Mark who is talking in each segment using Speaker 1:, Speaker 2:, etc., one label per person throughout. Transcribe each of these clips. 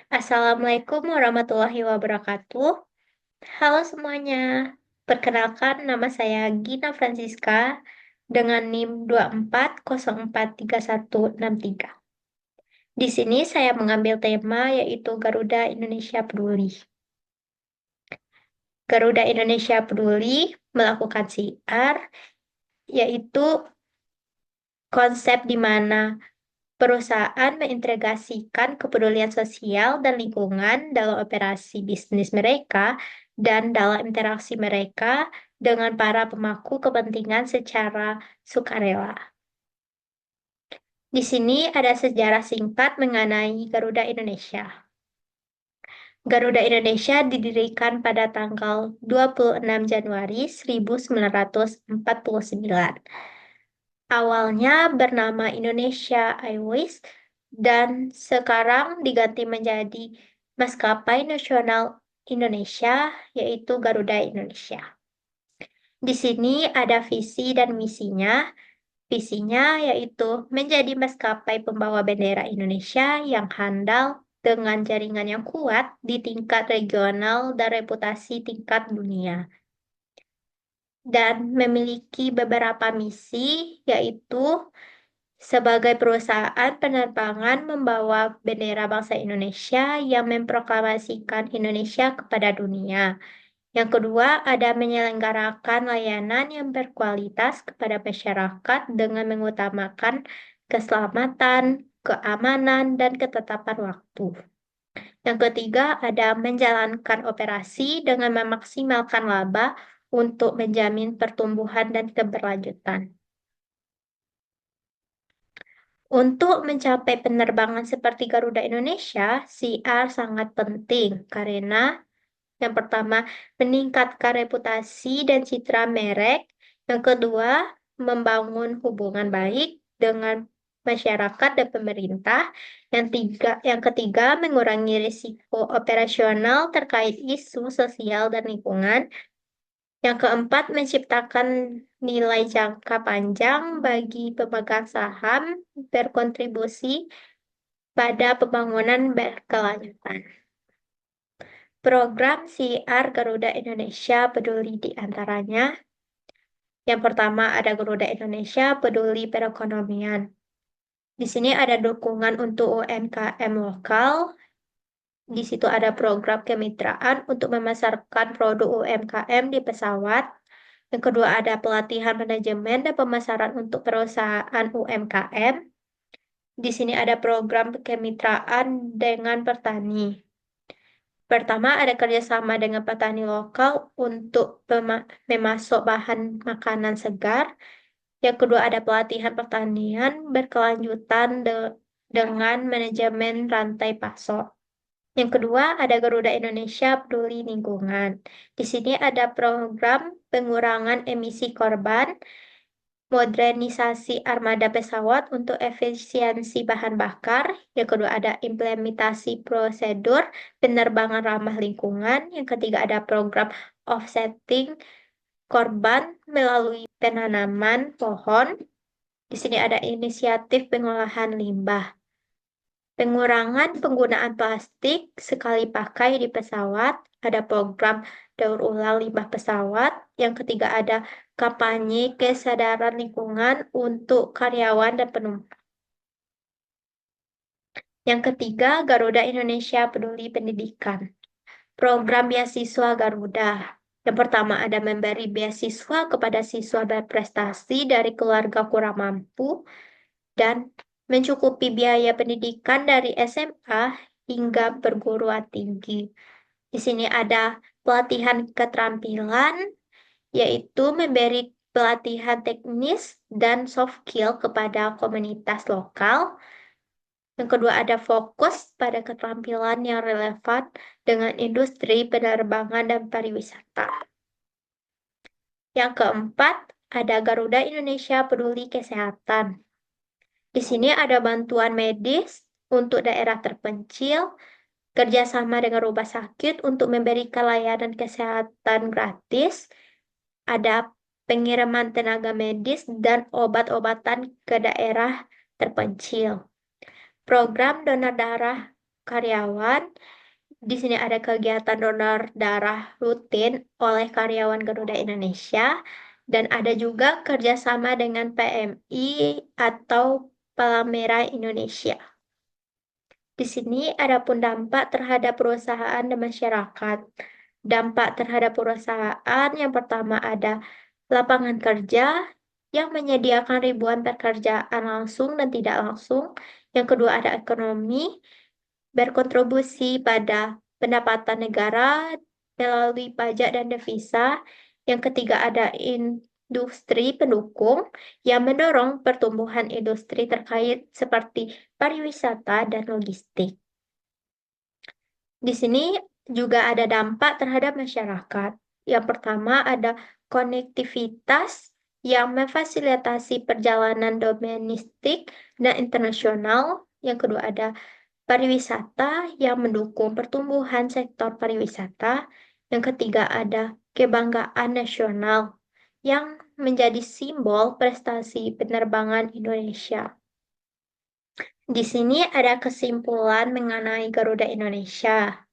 Speaker 1: Assalamualaikum warahmatullahi wabarakatuh. Halo semuanya. Perkenalkan, nama saya Gina Francisca dengan NIM 24043163. Di sini saya mengambil tema yaitu Garuda Indonesia Peduli. Garuda Indonesia Peduli melakukan CR, yaitu konsep di mana perusahaan mengintegrasikan kepedulian sosial dan lingkungan dalam operasi bisnis mereka dan dalam interaksi mereka dengan para pemangku kepentingan secara sukarela. Di sini ada sejarah singkat mengenai Garuda Indonesia. Garuda Indonesia didirikan pada tanggal 26 Januari 1949. Awalnya bernama Indonesia Airways dan sekarang diganti menjadi Maskapai Nasional Indonesia, yaitu Garuda Indonesia. Di sini ada visi dan misinya. Visinya yaitu menjadi maskapai pembawa bendera Indonesia yang handal dengan jaringan yang kuat di tingkat regional dan reputasi tingkat dunia. Dan memiliki beberapa misi, yaitu sebagai perusahaan penerbangan membawa bendera bangsa Indonesia yang memproklamasikan Indonesia kepada dunia. Yang kedua, ada menyelenggarakan layanan yang berkualitas kepada masyarakat dengan mengutamakan keselamatan, keamanan, dan ketetapan waktu. Yang ketiga, ada menjalankan operasi dengan memaksimalkan laba untuk menjamin pertumbuhan dan keberlanjutan. Untuk mencapai penerbangan seperti Garuda Indonesia, CR sangat penting karena yang pertama, meningkatkan reputasi dan citra merek. Yang kedua, membangun hubungan baik dengan masyarakat dan pemerintah. Yang ketiga, mengurangi risiko operasional terkait isu sosial dan lingkungan. Yang keempat, menciptakan nilai jangka panjang bagi pemegang saham berkontribusi pada pembangunan berkelanjutan. Program CR Garuda Indonesia Peduli di antaranya. Yang pertama ada Garuda Indonesia Peduli Perekonomian. Di sini ada dukungan untuk UMKM lokal. Di situ ada program kemitraan untuk memasarkan produk UMKM di pesawat. Yang kedua ada pelatihan manajemen dan pemasaran untuk perusahaan UMKM. Di sini ada program kemitraan dengan petani. Pertama, ada kerjasama dengan petani lokal untuk memasok bahan makanan segar. Yang kedua, ada pelatihan pertanian berkelanjutan dengan manajemen rantai pasok. Yang kedua, ada Garuda Indonesia Peduli Lingkungan. Di sini ada program pengurangan emisi karbon, modernisasi armada pesawat untuk efisiensi bahan bakar. Yang kedua ada implementasi prosedur penerbangan ramah lingkungan. Yang ketiga ada program offsetting korban melalui penanaman pohon. Di sini ada inisiatif pengolahan limbah. Pengurangan penggunaan plastik sekali pakai di pesawat. Ada program daur ulang limbah pesawat. Yang ketiga ada kampanye kesadaran lingkungan untuk karyawan dan penumpang. Yang ketiga, Garuda Indonesia Peduli Pendidikan. Program beasiswa Garuda. Yang pertama ada memberi beasiswa kepada siswa berprestasi dari keluarga kurang mampu dan mencukupi biaya pendidikan dari SMA hingga perguruan tinggi. Di sini ada pelatihan keterampilan, yaitu memberi pelatihan teknis dan soft skill kepada komunitas lokal. Yang kedua ada fokus pada keterampilan yang relevan dengan industri penerbangan dan pariwisata. Yang keempat ada Garuda Indonesia Peduli Kesehatan. Di sini ada bantuan medis untuk daerah terpencil, kerjasama dengan rumah sakit untuk memberikan layanan kesehatan gratis, ada pengiriman tenaga medis dan obat-obatan ke daerah terpencil. Program donor darah karyawan. Di sini ada kegiatan donor darah rutin oleh karyawan Garuda Indonesia, dan ada juga kerjasama dengan PMI atau Palang Merah Indonesia. Di sini ada pun dampak terhadap perusahaan dan masyarakat. Dampak terhadap perusahaan yang pertama ada lapangan kerja yang menyediakan ribuan pekerjaan langsung dan tidak langsung. Yang kedua ada ekonomi, berkontribusi pada pendapatan negara melalui pajak dan devisa. Yang ketiga ada industri pendukung yang mendorong pertumbuhan industri terkait seperti pariwisata dan logistik. Di sini juga ada dampak terhadap masyarakat. Yang pertama ada konektivitas yang memfasilitasi perjalanan domestik dan internasional. Yang kedua ada pariwisata yang mendukung pertumbuhan sektor pariwisata. Yang ketiga ada kebanggaan nasional yang menjadi simbol prestasi penerbangan Indonesia. Di sini ada kesimpulan mengenai Garuda Indonesia.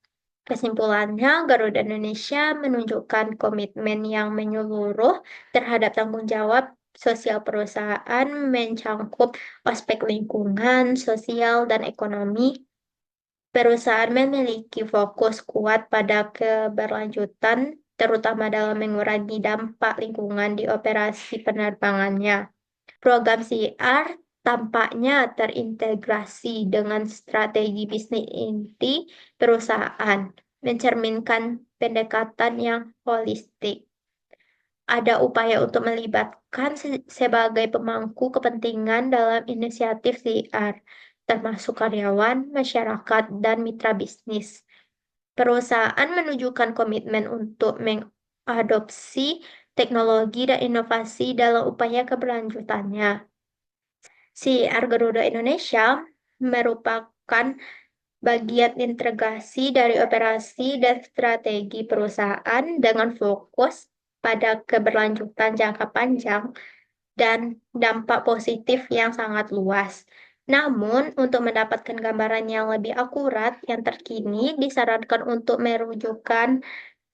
Speaker 1: Kesimpulannya, Garuda Indonesia menunjukkan komitmen yang menyeluruh terhadap tanggung jawab sosial perusahaan mencangkup aspek lingkungan, sosial, dan ekonomi. Perusahaan memiliki fokus kuat pada keberlanjutan, terutama dalam mengurangi dampak lingkungan di operasi penerbangannya. Program CR tampaknya terintegrasi dengan strategi bisnis inti perusahaan, mencerminkan pendekatan yang holistik. Ada upaya untuk melibatkan sebagai pemangku kepentingan dalam inisiatif CR, termasuk karyawan, masyarakat, dan mitra bisnis. Perusahaan menunjukkan komitmen untuk mengadopsi teknologi dan inovasi dalam upaya keberlanjutannya. CR Garuda Indonesia merupakan bagian integrasi dari operasi dan strategi perusahaan dengan fokus pada keberlanjutan jangka panjang dan dampak positif yang sangat luas. Namun, untuk mendapatkan gambaran yang lebih akurat, yang terkini disarankan untuk merujukan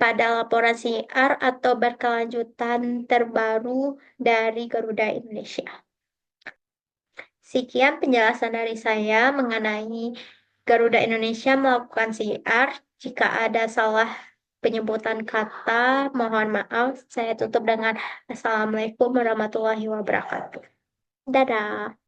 Speaker 1: pada laporan CR atau berkelanjutan terbaru dari Garuda Indonesia. Sekian penjelasan dari saya mengenai Garuda Indonesia melakukan CR. Jika ada salah penyebutan kata, mohon maaf. Saya tutup dengan Assalamualaikum warahmatullahi wabarakatuh. Dadah.